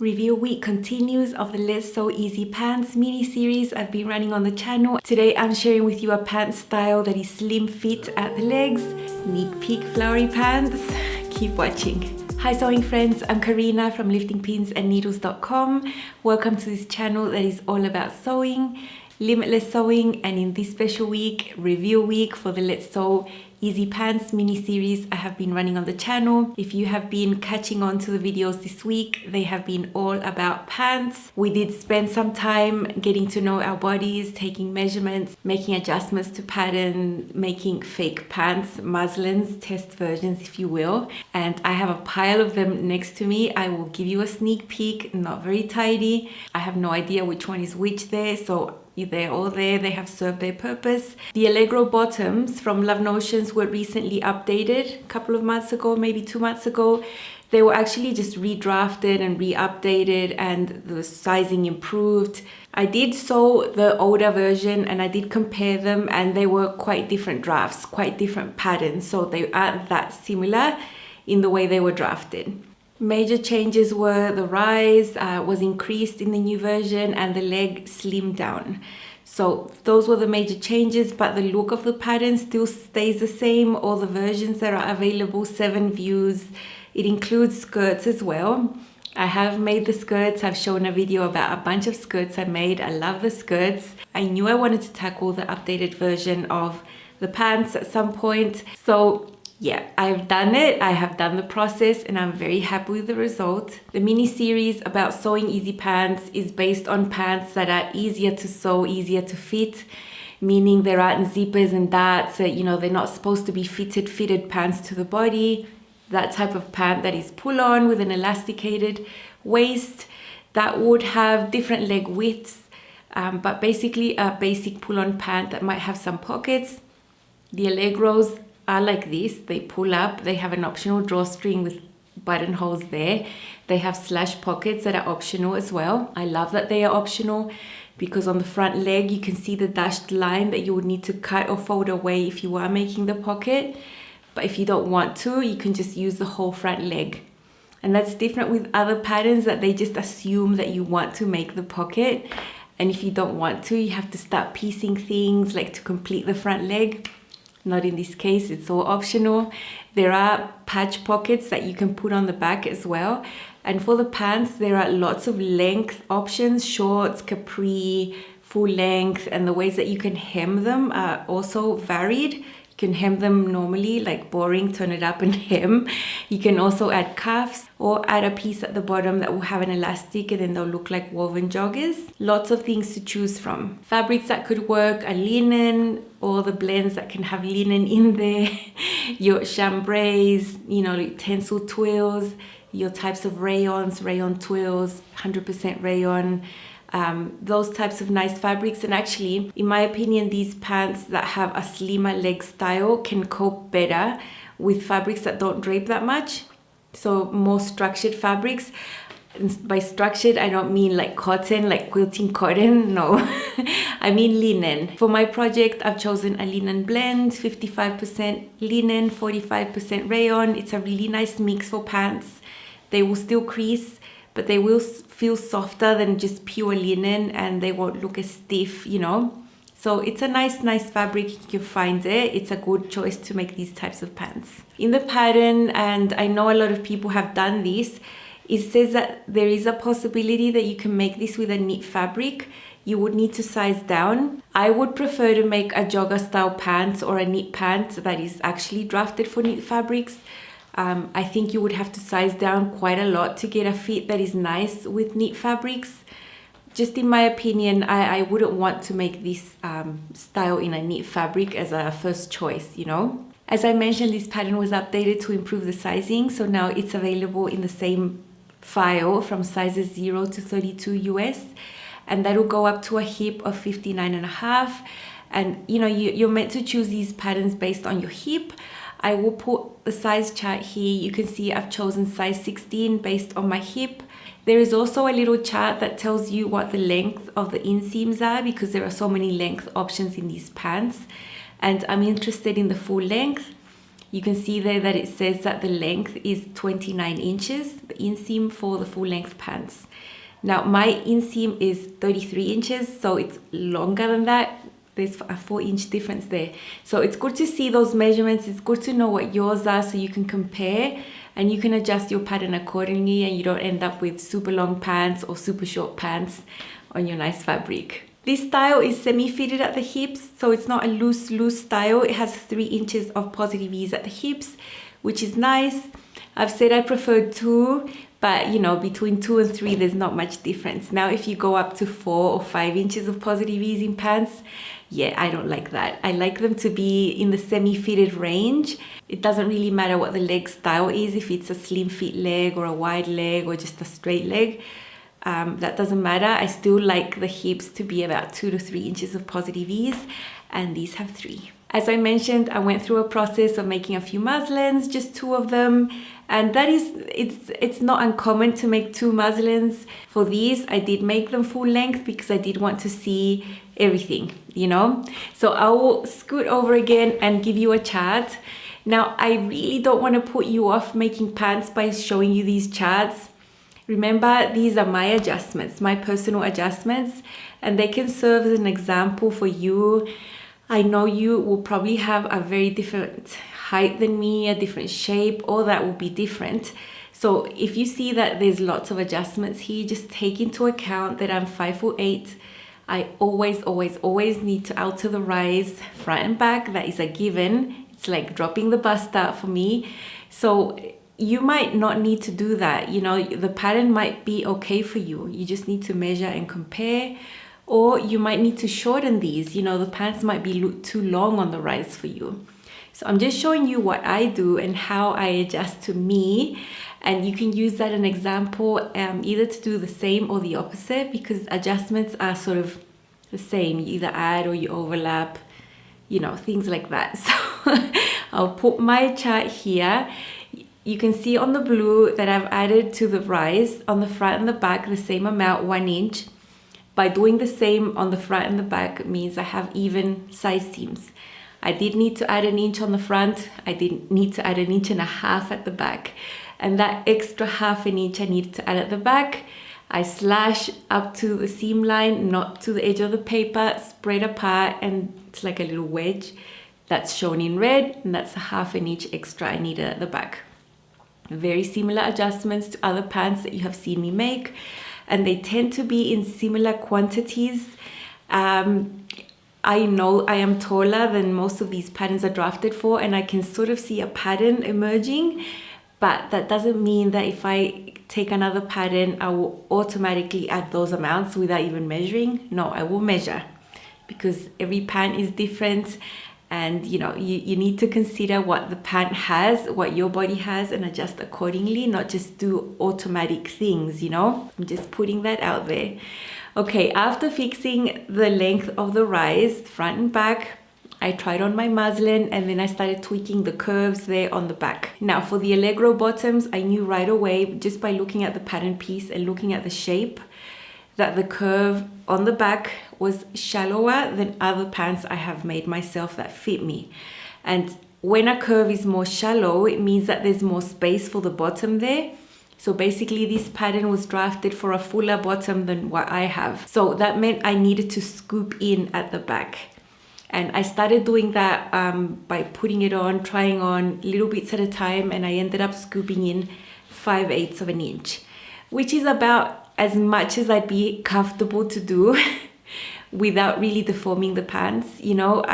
Review week continues of the Let's Sew Easy Pants mini series I've been running on the channel. Today I'm sharing with you a pant style that is slim fit at the legs. Sneak peek flowery pants. Keep watching. Hi sewing friends, I'm Karina from liftingpinsandneedles.com. Welcome to this channel that is all about sewing, limitless sewing, and in this special week, review week for the Let's Sew Easy Pants mini series I have been running on the channel. If you have been catching on to the videos this week, they have been all about pants. We did spend some time getting to know our bodies, taking measurements, making adjustments to pattern, making fake pants, muslins, test versions if you will. And I have a pile of them next to me. I will give you a sneak peek, not very tidy. I have no idea which one is which there, so they're all there, they have served their purpose. The Allegro Bottoms from Love Notions were recently updated a couple of months ago, maybe 2 months ago. They were actually just redrafted and re-updated and the sizing improved. I did sew the older version and I did compare them, and they were quite different drafts, quite different patterns, so they aren't that similar in the way they were drafted. Major changes were the rise was increased in the new version and the leg slimmed down. So those were the major changes, but the look of the pattern still stays the same. All the versions that are available, 7 views. It includes skirts as well. I have made the skirts. I've shown a video about a bunch of skirts I made. I love the skirts. I knew I wanted to tackle the updated version of the pants at some point. So yeah, I've done it. I have done the process and I'm very happy with the result. The mini series about sewing easy pants is based on pants that are easier to sew, easier to fit, meaning there aren't zippers and darts. They're not supposed to be fitted pants to the body. That type of pant that is pull on with an elasticated waist that would have different leg widths, but basically a basic pull on pant that might have some pockets. The Allegros are like this. They pull up. They have an optional drawstring with buttonholes there. They have slash pockets that are optional as well. I love that they are optional because on the front leg you can see the dashed line that you would need to cut or fold away if you are making the pocket. But if you don't want to, you can just use the whole front leg. And that's different with other patterns that they just assume that you want to make the pocket. And if you don't want to, you have to start piecing things like to complete the front leg. Not in this case, it's all optional. There are patch pockets that you can put on the back as well. And for the pants, there are lots of length options, shorts, capri, full length, and the ways that you can hem them are also varied. You can hem them normally, like boring, turn it up and hem. You can also add cuffs or add a piece at the bottom that will have an elastic and then they'll look like woven joggers. Lots of things to choose from. Fabrics that could work are linen, or the blends that can have linen in there, your chambrays, tencel twills, your types of rayons, rayon twills, 100% rayon. Those types of nice fabrics. And actually, in my opinion, these pants that have a slimmer leg style can cope better with fabrics that don't drape that much. So more structured fabrics. And by structured, I don't mean like cotton, like quilting cotton. No, I mean linen. For my project, I've chosen a linen blend, 55% linen, 45% rayon. It's a really nice mix for pants. They will still crease, but they will feel softer than just pure linen and they won't look as stiff, So it's a nice fabric. You can find it. It's a good choice to make these types of pants. In the pattern, and I know a lot of people have done this, it says that there is a possibility that you can make this with a knit fabric. You would need to size down. I would prefer to make a jogger style pant or a knit pant that is actually drafted for knit fabrics. I think you would have to size down quite a lot to get a fit that is nice with knit fabrics. Just in my opinion, I wouldn't want to make this style in a knit fabric as a first choice, As I mentioned, this pattern was updated to improve the sizing. So now it's available in the same file from sizes 0 to 32 US. And that will go up to a hip of 59.5. And you're meant to choose these patterns based on your hip. I will put the size chart here. You can see I've chosen size 16 based on my hip. There is also a little chart that tells you what the length of the inseams are because there are so many length options in these pants. And I'm interested in the full length. You can see there that it says that the length is 29 inches, the inseam for the full length pants. Now my inseam is 33 inches, so it's longer than that. There's a 4-inch difference there. So it's good to see those measurements. It's good to know what yours are so you can compare and you can adjust your pattern accordingly and you don't end up with super long pants or super short pants on your nice fabric. This style is semi-fitted at the hips, so it's not a loose style. It has 3 inches of positive ease at the hips, which is nice. I've said I prefer 2, but you know, between 2 and 3, there's not much difference. Now, if you go up to 4 or 5 inches of positive ease in pants, yeah, I don't like that. I like them to be in the semi-fitted range. It doesn't really matter what the leg style is, if it's a slim fit leg or a wide leg or just a straight leg. That doesn't matter. I still like the hips to be about 2 to 3 inches of positive ease, and these have 3. As I mentioned, I went through a process of making a few muslins, just 2 of them, and that is, it's not uncommon to make 2 muslins. For these, I did make them full length because I did want to see everything, you know. So I will scoot over again and give you a chart. Now, I really don't want to put you off making pants by showing you these charts. Remember, these are my adjustments, my personal adjustments, and they can serve as an example for you. I know you will probably have a very different height than me, a different shape, all that will be different. So if you see that there's lots of adjustments here, just take into account that I'm 5'8". I always need to alter the rise front and back. That is a given. It's like dropping the bust out for me. So you might not need to do that. You know, the pattern might be okay for you. You just need to measure and compare, or you might need to shorten these. You know, the pants might be too long on the rise for you. So I'm just showing you what I do and how I adjust to me. And you can use that as an example, either to do the same or the opposite, because adjustments are sort of the same. You either add or you overlap, you know, things like that. So I'll put my chart here. You can see on the blue that I've added to the rise on the front and the back the same amount, 1 inch. By doing the same on the front and the back means I have even side seams. I did need to add 1 inch on the front. I did need to add 1.5 inches at the back. And that extra 0.5 inch I needed to add at the back, I slash up to the seam line, not to the edge of the paper, spread apart, and it's like a little wedge. That's shown in red, and that's a 0.5 inch extra I needed at the back. Very similar adjustments to other pants that you have seen me make, and they tend to be in similar quantities. I know I am taller than most of these patterns are drafted for, and I can sort of see a pattern emerging, but that doesn't mean that if I take another pattern, I will automatically add those amounts without even measuring. No, I will measure, because every pant is different. And you know, you need to consider what the pant has, what your body has, and adjust accordingly, not just do automatic things, you know. I'm just putting that out there. Okay, after fixing the length of the rise, front and back, I tried on my muslin and then I started tweaking the curves there on the back. Now for the Allegro bottoms, I knew right away, just by looking at the pattern piece and looking at the shape, that the curve on the back was shallower than other pants I have made myself that fit me. And when a curve is more shallow, it means that there's more space for the bottom there. So basically this pattern was drafted for a fuller bottom than what I have. So that meant I needed to scoop in at the back. And I started doing that by putting it on, trying on little bits at a time, and I ended up scooping in 5/8 of an inch, which is about as much as I'd be comfortable to do without really deforming the pants. You know,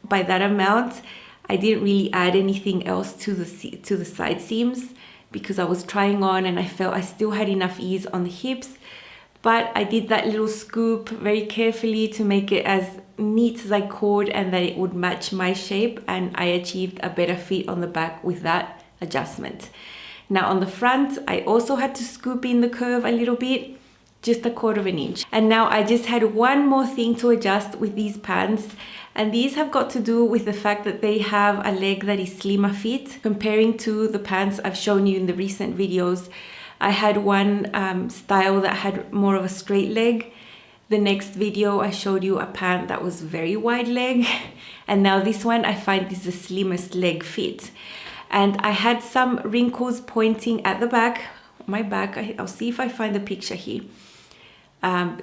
by that amount, I didn't really add anything else to the side seams, because I was trying on and I felt I still had enough ease on the hips. But I did that little scoop very carefully to make it as neat as I could and that it would match my shape, and I achieved a better fit on the back with that adjustment. Now on the front, I also had to scoop in the curve a little bit, just 1/4 inch. And now I just had one more thing to adjust with these pants, and these have got to do with the fact that they have a leg that is slimmer fit comparing to the pants I've shown you in the recent videos. I had one style that had more of a straight leg, The next video I showed you a pant that was very wide leg, and now this one I find is the slimmest leg fit. And I had some wrinkles pointing at the back, my back. I'll see if I find the picture here.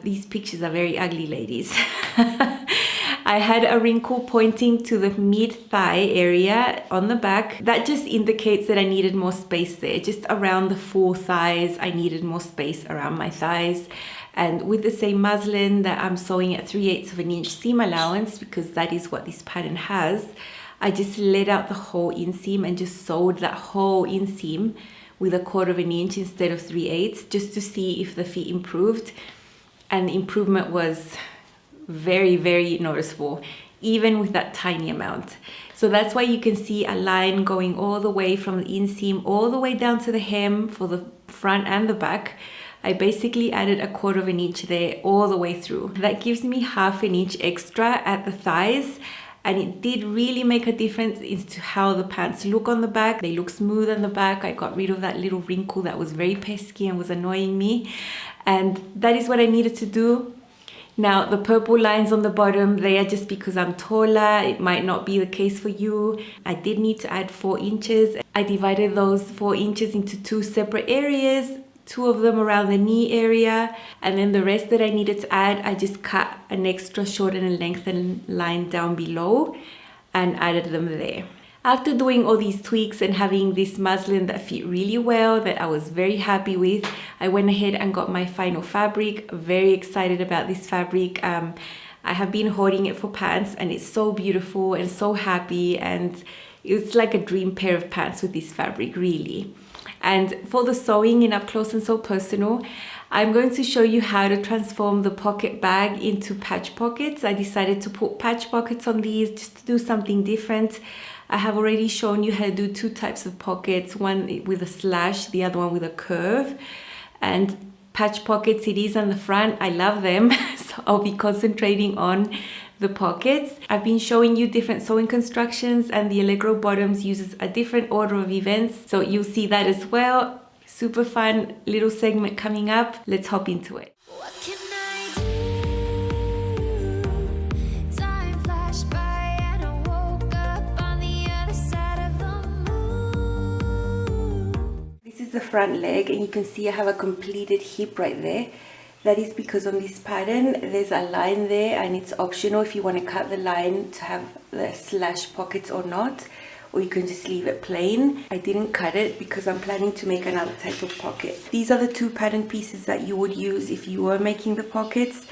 These pictures are very ugly, ladies. I had a wrinkle pointing to the mid-thigh area on the back. That just indicates that I needed more space there. Just around the 4 thighs, I needed more space around my thighs. And with the same muslin that I'm sewing at 3/8 of an inch seam allowance, because that is what this pattern has, I just let out the whole inseam and just sewed that whole inseam with 1/4 of an inch instead of 3/8, just to see if the fit improved. And the improvement was very, very noticeable, even with that tiny amount. So that's why you can see a line going all the way from the inseam all the way down to the hem for the front and the back. I basically added 1/4 of an inch there all the way through. That gives me 1/2 an inch extra at the thighs, and it did really make a difference into how the pants look on the back. They look smooth on the back. I got rid of that little wrinkle that was very pesky and was annoying me, and that is what I needed to do. Now the purple lines on the bottom, they are just because I'm taller. It might not be the case for you. I did need to add 4 inches. I divided those 4 inches into 2 separate areas, 2 of them around the knee area, and then the rest that I needed to add, I just cut an extra shorten and lengthen line down below and added them there. After doing all these tweaks and having this muslin that fit really well, that I was very happy with, I went ahead and got my final fabric. Very excited about this fabric. I have been hoarding it for pants, and it's so beautiful and so happy, and it's like a dream pair of pants with this fabric, really. And for the sewing in Up Close and So Personal, I'm going to show you how to transform the pocket bag into patch pockets. I decided to put patch pockets on these just to do something different. I have already shown you how to do 2 types of pockets, one with a slash, the other one with a curve. And patch pockets it is on the front. I love them, so I'll be concentrating on the pockets. I've been showing you different sewing constructions, and the Allegro Bottoms uses a different order of events, so you'll see that as well. Super fun little segment coming up. Let's hop into it. What can I do? Time flashed by and I woke up on the other side of the moon. This is the front leg, and you can see I have a completed hip right there. That is because on this pattern there's a line there, and it's optional if you want to cut the line to have the slash pockets or not, or you can just leave it plain. I didn't cut it because I'm planning to make another type of pocket. These are the 2 pattern pieces that you would use if you were making the pockets.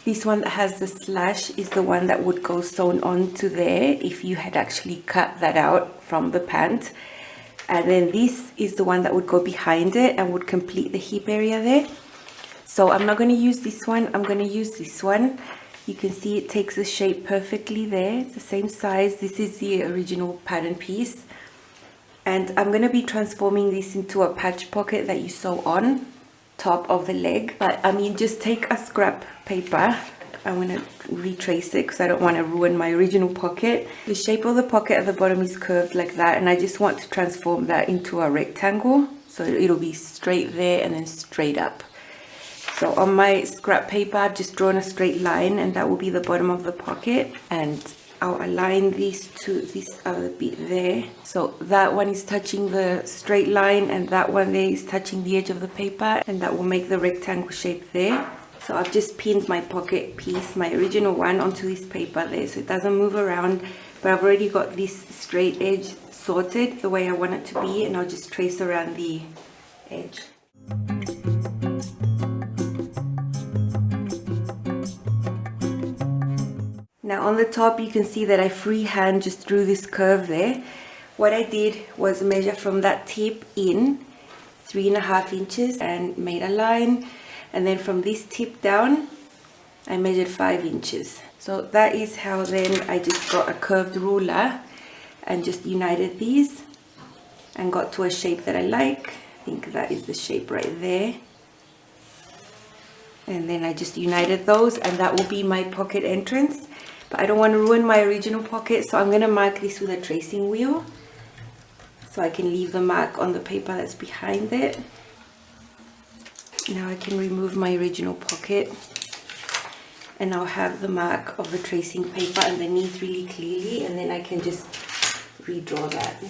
This one that has the slash is the one that would go sewn onto there if you had actually cut that out from the pant. And then this is the one that would go behind it and would complete the hip area there. So I'm not going to use this one, I'm going to use this one. You can see it takes the shape perfectly there. It's the same size. This is the original pattern piece. And I'm going to be transforming this into a patch pocket that you sew on top of the leg. But I mean, just take a scrap paper. I'm going to retrace it because I don't want to ruin my original pocket. The shape of the pocket at the bottom is curved like that, and I just want to transform that into a rectangle. So it'll be straight there and then straight up. So on my scrap paper, I've just drawn a straight line, and that will be the bottom of the pocket. And I'll align these to this other bit there. So that one is touching the straight line, and that one there is touching the edge of the paper, and that will make the rectangle shape there. So I've just pinned my pocket piece, my original one, onto this paper there, so it doesn't move around. But I've already got this straight edge sorted the way I want it to be, and I'll just trace around the edge. Now on the top you can see that I freehand just drew this curve there. What I did was measure from that tip in 3.5 inches and made a line, and then from this tip down I measured 5 inches. So that is how then I just got a curved ruler and just united these and got to a shape that I like. I think that is the shape right there. And then I just united those, and that will be my pocket entrance. But I don't want to ruin my original pocket, so I'm going to mark this with a tracing wheel so I can leave the mark on the paper that's behind it. Now I can remove my original pocket. and I'll have the mark of the tracing paper underneath really clearly, and then I can just redraw that.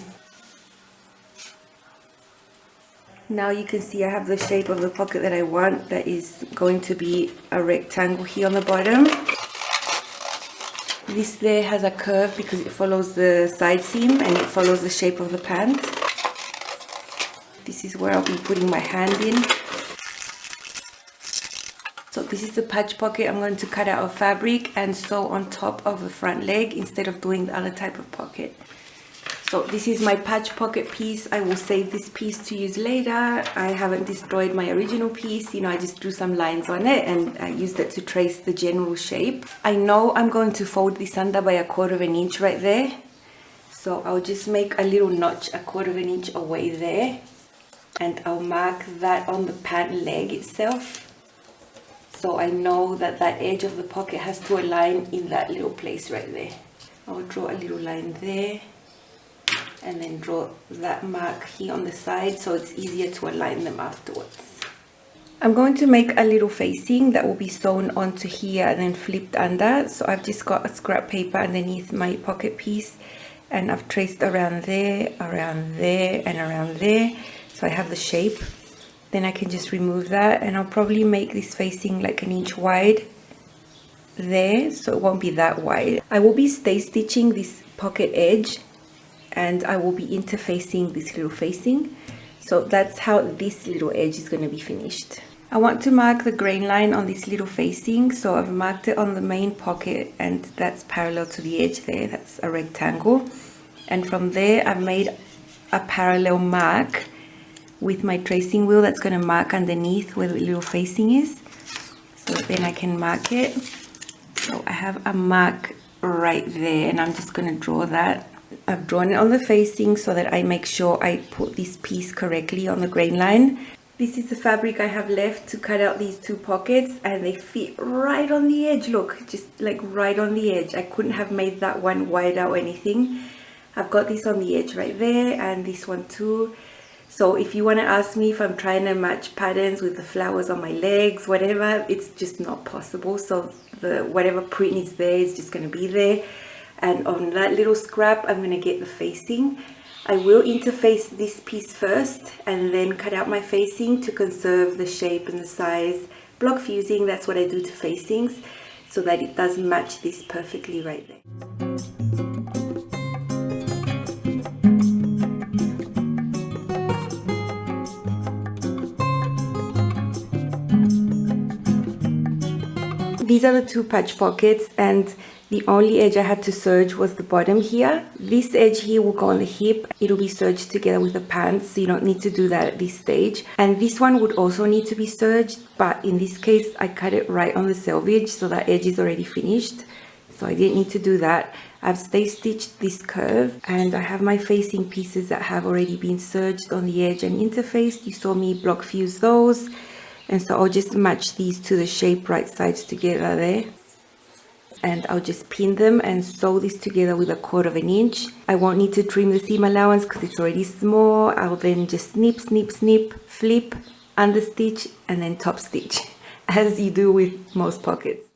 Now you can see I have the shape of the pocket that I want. That is going to be a rectangle here on the bottom. This there has a curve because it follows the side seam and it follows the shape of the pant. This is where I'll be putting my hand in. So this is the patch pocket. I'm going to cut out of fabric and sew on top of the front leg instead of doing the other type of pocket. So this is my patch pocket piece. I will save this piece to use later. I haven't destroyed my original piece. You know, I just drew some lines on it and I used it to trace the general shape. I know I'm going to fold this under by 1/4 inch right there. So I'll just make a little notch 1/4 inch away there. And I'll mark that on the pant leg itself. So I know that that edge of the pocket has to align in that little place right there. I'll draw a little line there. And then draw that mark here on the side so it's easier to align them afterwards. I'm going to make a little facing that will be sewn onto here and then flipped under. So I've just got a scrap paper underneath my pocket piece and I've traced around there, and around there. So I have the shape. Then I can just remove that and I'll probably make this facing like 1 inch wide there, so it won't be that wide. I will be stay stitching this pocket edge and I will be interfacing this little facing. So that's how this little edge is going to be finished. I want to mark the grain line on this little facing, so I've marked it on the main pocket and that's parallel to the edge there. That's a rectangle, and from there I've made a parallel mark with my tracing wheel that's going to mark underneath where the little facing is. So then I can mark it. So I have a mark right there and I'm just going to draw that. I've drawn it on the facing so that I make sure I put this piece correctly on the grain line. This is the fabric I have left to cut out these 2 pockets and they fit right on the edge. Look, just like right on the edge. I couldn't have made that one wide out or anything. I've got this on the edge right there and this one too. So if you want to ask me if I'm trying to match patterns with the flowers on my legs, whatever, it's just not possible. So the whatever print is there is just going to be there. And on that little scrap, I'm going to get the facing. I will interface this piece first and then cut out my facing to conserve the shape and the size. Block fusing, that's what I do to facings, so that it does match this perfectly right there. These are the 2 patch pockets and the only edge I had to serge was the bottom here. This edge here will go on the hip. It'll be serged together with the pants, so you don't need to do that at this stage. And this one would also need to be serged, but in this case I cut it right on the selvage, so that edge is already finished. So I didn't need to do that. I've stay stitched this curve and I have my facing pieces that have already been serged on the edge and interfaced. You saw me block fuse those. And so I'll just match these to the shape right sides together there. And I'll just pin them and sew this together with 1/4 inch. I won't need to trim the seam allowance because it's already small. I'll then just snip, snip, snip, flip, understitch, and then top stitch, as you do with most pockets.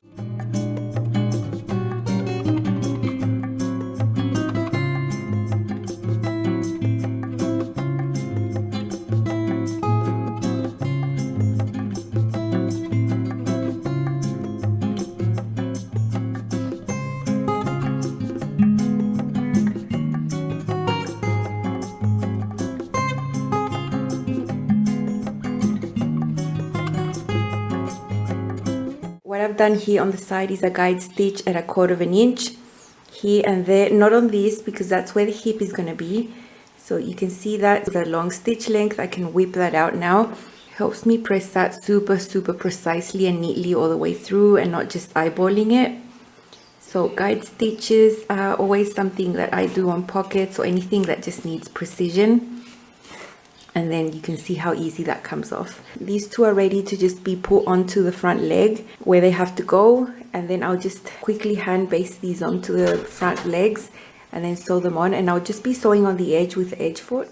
What I've done here on the side is a guide stitch at 1/4 inch here and there, not on this because that's where the hip is going to be. So you can see that with a long stitch length. I can whip that out now. Helps me press that super precisely and neatly all the way through and not just eyeballing it. So guide stitches are always something that I do on pockets or anything that just needs precision. And then you can see how easy that comes off. These 2 are ready to just be put onto the front leg where they have to go, and then I'll just quickly hand baste these onto the front legs and then sew them on, and I'll just be sewing on the edge with edge foot.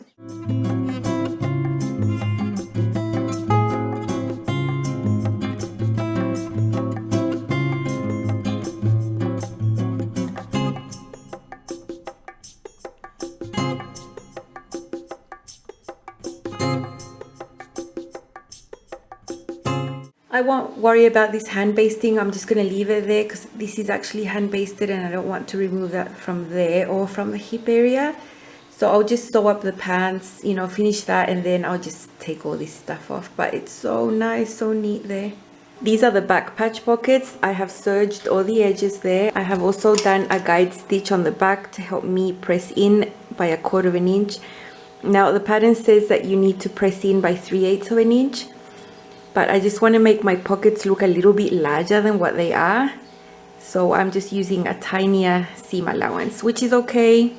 I won't worry about this hand basting. I'm just going to leave it there because this is actually hand basted and I don't want to remove that from there or from the hip area. So I'll just sew up the pants, you know, finish that, and then I'll just take all this stuff off. But it's so nice, so neat there. These are the back patch pockets. I have serged all the edges there. I have also done a guide stitch on the back to help me press in by 1/4 inch. Now the pattern says that you need to press in by 3/8 inch, but I just want to make my pockets look a little bit larger than what they are. So I'm just using a tinier seam allowance, which is okay.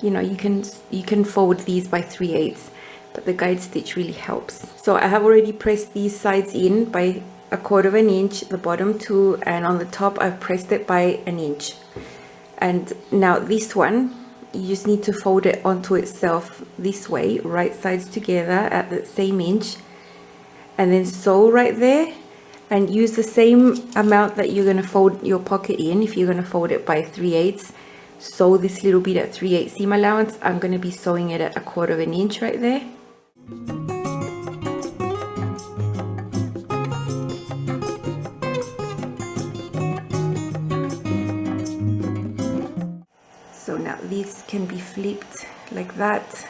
You know, you can fold these by 3/8, but the guide stitch really helps. So I have already pressed these sides in by 1/4 inch, the bottom two, and on the top I've pressed it by 1 inch. And now this one, you just need to fold it onto itself this way, right sides together at the same inch, and then sew right there, and use the same amount that you're going to fold your pocket in. If you're going to fold it by 3/8, sew this little bit at 3/8 seam allowance. I'm going to be sewing it at 1/4 inch right there. So now these can be flipped like that,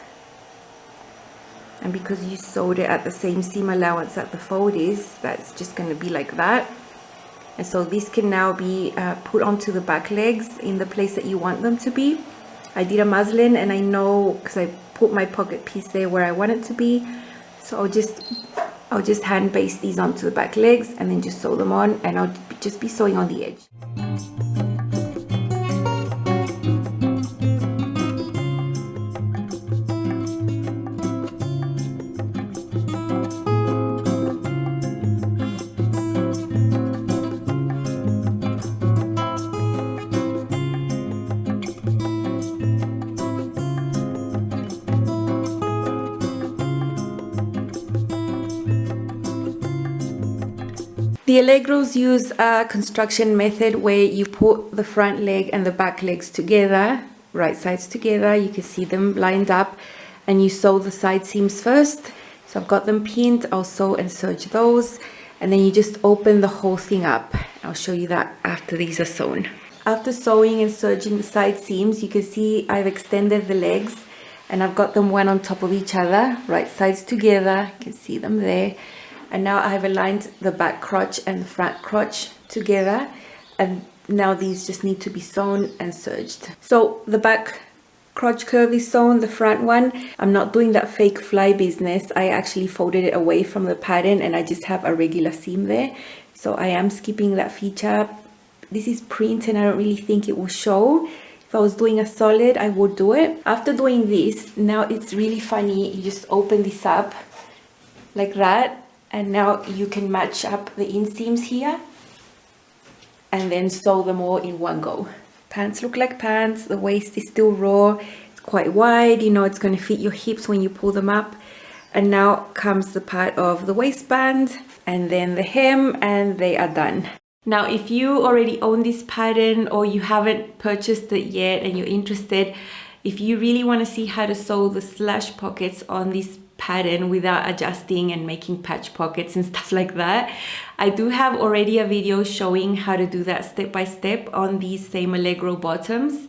and because you sewed it at the same seam allowance that the fold is, that's just going to be like that. And so this can now be put onto the back legs in the place that you want them to be. I did a muslin, and I know because I put my pocket piece there where I want it to be. So I'll just hand baste these onto the back legs and then just sew them on, and I'll just be sewing on the edge. The Allegros use a construction method where you put the front leg and the back legs together, right sides together. You can see them lined up, and you sew the side seams first. So I've got them pinned. I'll sew and serge those, and then you just open the whole thing up. I'll show you that after these are sewn. After sewing and serging the side seams, you can see I've extended the legs, and I've got them one on top of each other, right sides together. You can see them there. And now I have aligned the back crotch and the front crotch together, and now these just need to be sewn and serged. So the back crotch curve is sewn, the front one, I'm not doing that fake fly business. I actually folded it away from the pattern, and I just have a regular seam there. So I am skipping that feature. This is print, and I don't really think it will show. If I was doing a solid, I would do it. After doing this, now it's really funny. You just open this up like that. And now you can match up the inseams here and then sew them all in one go. Pants look like pants. The waist is still raw. It's quite wide. You know, it's going to fit your hips when you pull them up. And now comes the part of the waistband and then the hem, and they are done. Now, if you already own this pattern or you haven't purchased it yet and you're interested, if you really want to see how to sew the slash pockets on this pattern without adjusting and making patch pockets and stuff like that, I do have already a video showing how to do that step by step on these same Allegro bottoms,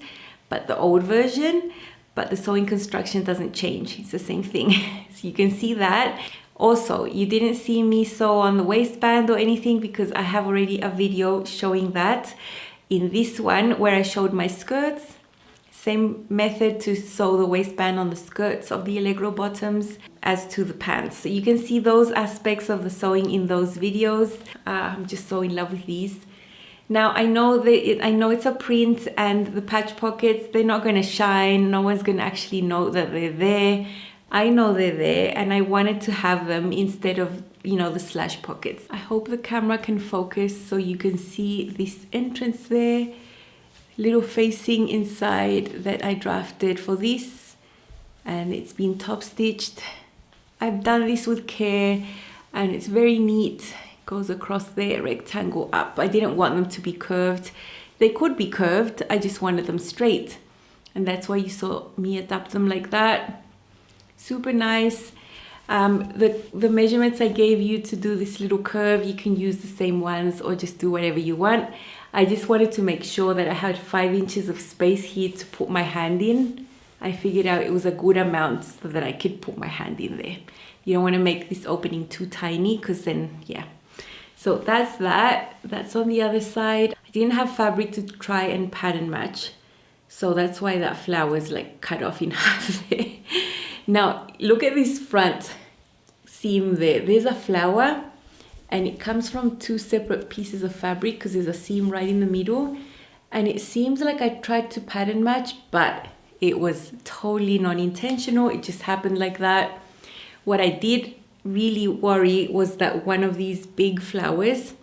but the old version. But the sewing construction doesn't change, it's the same thing. So you can see that. Also, you didn't see me sew on the waistband or anything because I have already a video showing that. In this one where I showed my skirts, same method to sew the waistband on the skirts of the Allegro bottoms as to the pants. So you can see those aspects of the sewing in those videos. I'm just so in love with these. Now I know it's a print, and the patch pockets, they're not going to shine. No one's going to actually know that they're there. I know they're there, and I wanted to have them instead of, you know, the slash pockets. I hope the camera can focus so you can see this entrance there. Little facing inside that I drafted for this, and it's been top stitched. I've done this with care, and it's very neat. It goes across there, rectangle up. I didn't want them to be curved. They could be curved, I just wanted them straight, and that's why you saw me adapt them like that. Super nice. The measurements I gave you to do this little curve, you can use the same ones or just do whatever you want. I just wanted to make sure that I had 5 inches of space here to put my hand in. I figured out it was a good amount so that I could put my hand in there. You don't want to make this opening too tiny because then, yeah. So that's that. That's on the other side. I didn't have fabric to try and pattern match. So that's why that flower is like cut off in half there. Now, look at this front seam there. There's a flower and it comes from 2 separate pieces of fabric because there's a seam right in the middle. And it seems like I tried to pattern match, but it was totally non-intentional. It just happened like that. What I did really worry was that one of these big flowers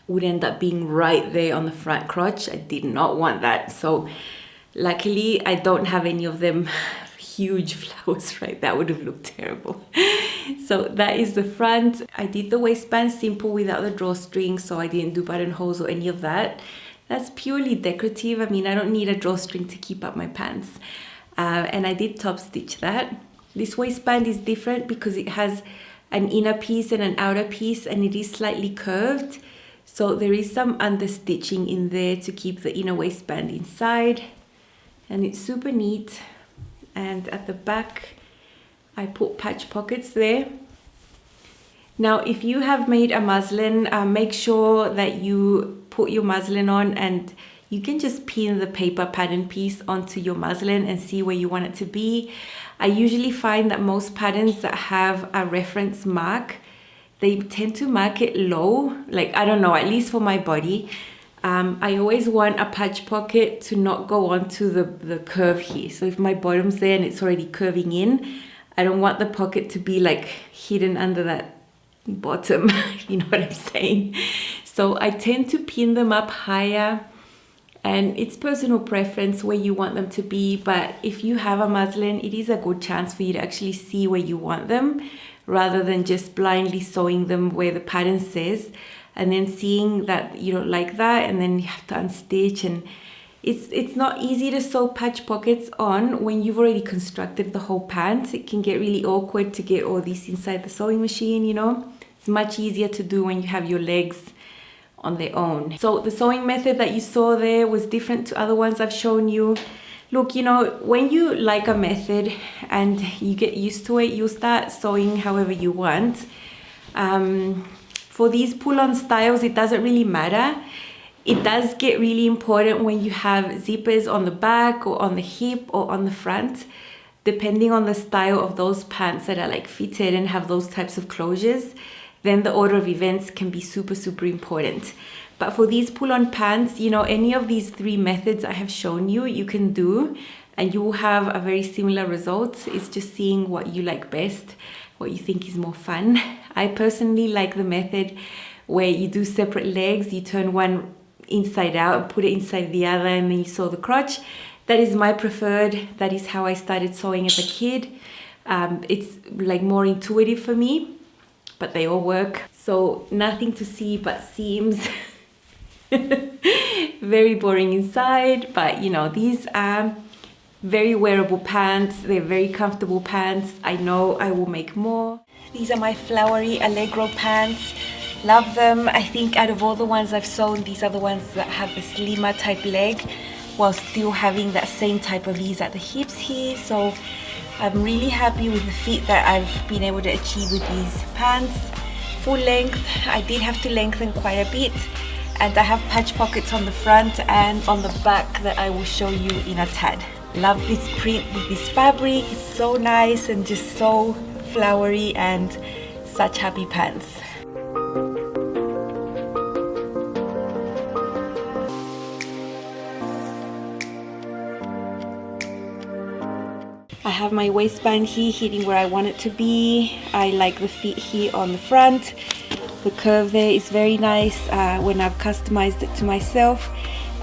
would end up being right there on the front crotch. I did not want that. So luckily I don't have any of them huge flowers, right? That would have looked terrible. So that is the front. I did the waistband simple without the drawstring, so I didn't do buttonholes or any of that. That's purely decorative. I mean, I don't need a drawstring to keep up my pants. And I did top stitch that. This waistband is different because it has an inner piece and an outer piece and it is slightly curved. So there is some understitching in there to keep the inner waistband inside. And it's super neat. And at the back, I put patch pockets there. Now, if you have made a muslin, make sure that you put your muslin on and you can just pin the paper pattern piece onto your muslin and see where you want it to be. I usually find that most patterns that have a reference mark, they tend to mark it low. Like, I don't know, at least for my body. I always want a patch pocket to not go onto the curve here. So if my bottom's there and it's already curving in, I don't want the pocket to be like hidden under that bottom. You know what I'm saying? So I tend to pin them up higher, and it's personal preference where you want them to be. But if you have a muslin, it is a good chance for you to actually see where you want them rather than just blindly sewing them where the pattern says and then seeing that you don't like that and then you have to unstitch. And it's not easy to sew patch pockets on when you've already constructed the whole pant. It can get really awkward to get all this inside the sewing machine, you know. It's much easier to do when you have your legs on their own. So the sewing method that you saw there was different to other ones I've shown you. Look, you know, when you like a method and you get used to it, you'll start sewing however you want. For these pull-on styles, it doesn't really matter. It does get really important when you have zippers on the back or on the hip or on the front, depending on the style of those pants that are like fitted and have those types of closures. Then the order of events can be super, super important. But for these pull-on pants, you know, any of these 3 methods I have shown you, you can do, and you will have a very similar result. It's just seeing what you like best, what you think is more fun. I personally like the method where you do separate legs, you turn one inside out and put it inside the other, and then you sew the crotch. That is my preferred. That is how I started sewing as a kid. It's like more intuitive for me, but they all work. So nothing to see but seams. Very boring inside, but you know, these are very wearable pants. They're very comfortable pants. I know I will make more. These are my flowery Allegro pants. Love them. I think out of all the ones I've sewn, these are the ones that have the slimmer type leg while still having that same type of ease at the hips here. So I'm really happy with the fit that I've been able to achieve with these pants. Full length. I did have to lengthen quite a bit, and I have patch pockets on the front and on the back that I will show you in a tad. Love this print with this fabric. It's so nice and just so flowery and such happy pants. I have my waistband here hitting where I want it to be. I like the fit here on the front. The curve there is very nice when I've customized it to myself.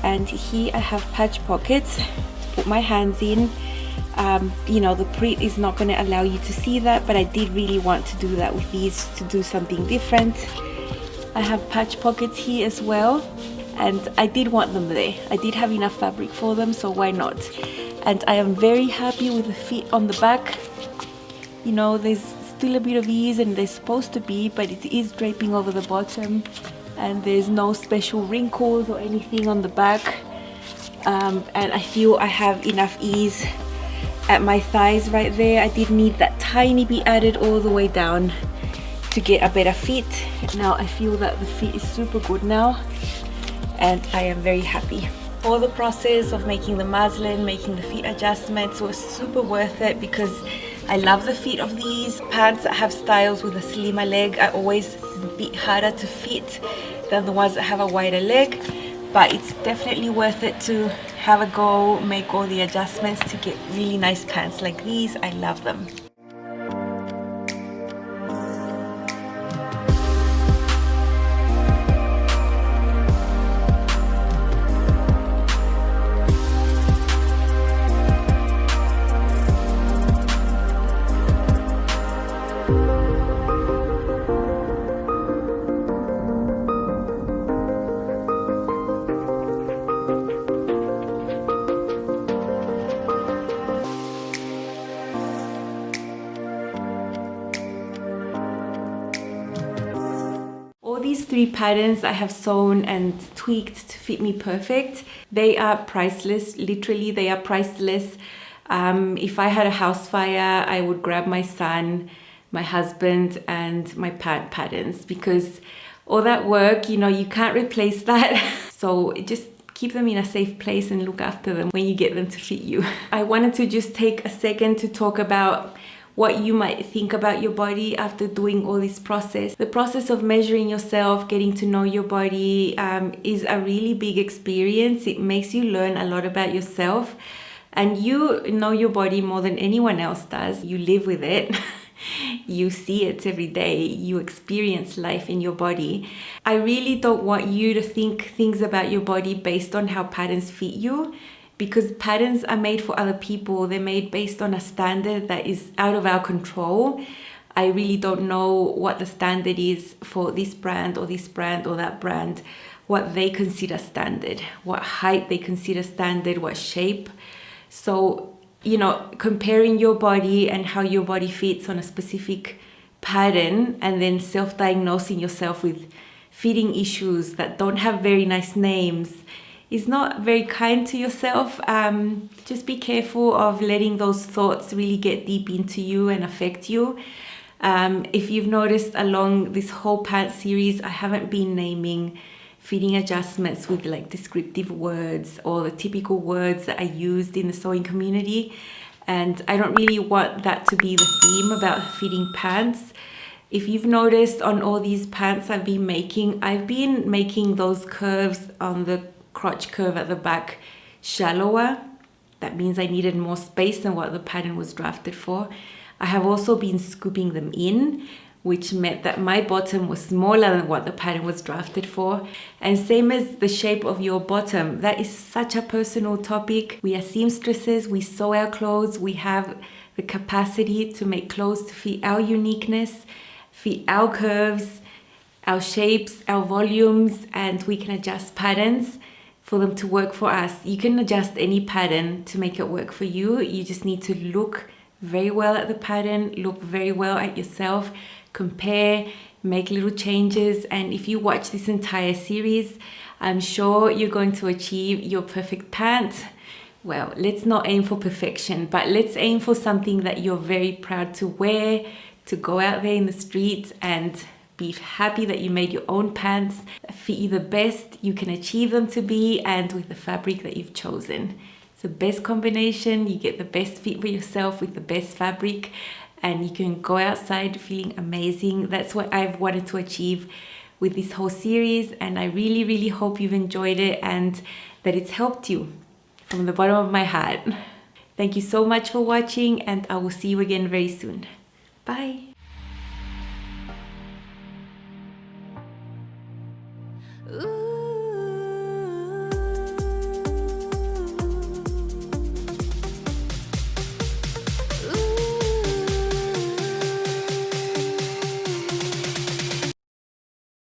And here I have patch pockets to put my hands in. You know, the print is not going to allow you to see that, but I did really want to do that with these to do something different. I have patch pockets here as well, and I did want them there. I did have enough fabric for them, so why not? And I am very happy with the fit on the back. You know, there's still a bit of ease, and there's supposed to be, but it is draping over the bottom, and there's no special wrinkles or anything on the back. And I feel I have enough ease at my thighs right there. I did need that tiny bit added all the way down to get a better fit. Now I feel that the fit is super good now, and I am very happy. All the process of making the muslin, making the fit adjustments was super worth it, because I love the fit of these pants that have styles with a slimmer leg. Are always a bit harder to fit than the ones that have a wider leg, but it's definitely worth it to have a go, make all the adjustments to get really nice pants like these. I love them. All these 3 patterns I have sewn and tweaked to fit me perfect. They are priceless, literally they are priceless. If I had a house fire, I would grab my son, my husband, and my pant patterns, because all that work, you know, you can't replace that. So just keep them in a safe place and look after them when you get them to fit you. I wanted to just take a second to talk about what you might think about your body after doing all this process. The process of measuring yourself, getting to know your body, is a really big experience. It makes you learn a lot about yourself, and you know your body more than anyone else does. You live with it. You see it every day. You experience life in your body. I really don't want you to think things about your body based on how patterns fit you, because patterns are made for other people. They're made based on a standard that is out of our control. I really don't know what the standard is for this brand or that brand, what they consider standard, what height they consider standard, what shape. So, you know, comparing your body and how your body fits on a specific pattern, and then self-diagnosing yourself with fitting issues that don't have very nice names, is not very kind to yourself. Just be careful of letting those thoughts really get deep into you and affect you. If you've noticed along this whole pant series, I haven't been naming fitting adjustments with like descriptive words or the typical words that are used in the sewing community. And I don't really want that to be the theme about fitting pants. If you've noticed on all these pants I've been making those curves on the crotch curve at the back shallower. That means I needed more space than what the pattern was drafted for. I have also been scooping them in, which meant that my bottom was smaller than what the pattern was drafted for. And same as the shape of your bottom, that is such a personal topic. We are seamstresses, we sew our clothes, we have the capacity to make clothes to fit our uniqueness, fit our curves, our shapes, our volumes, and we can adjust patterns for them to work for us. You can adjust any pattern to make it work for you. You just need to look very well at the pattern, look very well at yourself, compare, make little changes. And if you watch this entire series, I'm sure you're going to achieve your perfect pant. Well, let's not aim for perfection, but let's aim for something that you're very proud to wear, to go out there in the streets and be happy that you made your own pants that fit you the best you can achieve them to be, and with the fabric that you've chosen. It's the best combination. You get the best fit for yourself with the best fabric, and you can go outside feeling amazing. That's what I've wanted to achieve with this whole series, and I really, really hope you've enjoyed it and that it's helped you from the bottom of my heart. Thank you so much for watching, and I will see you again very soon. Bye.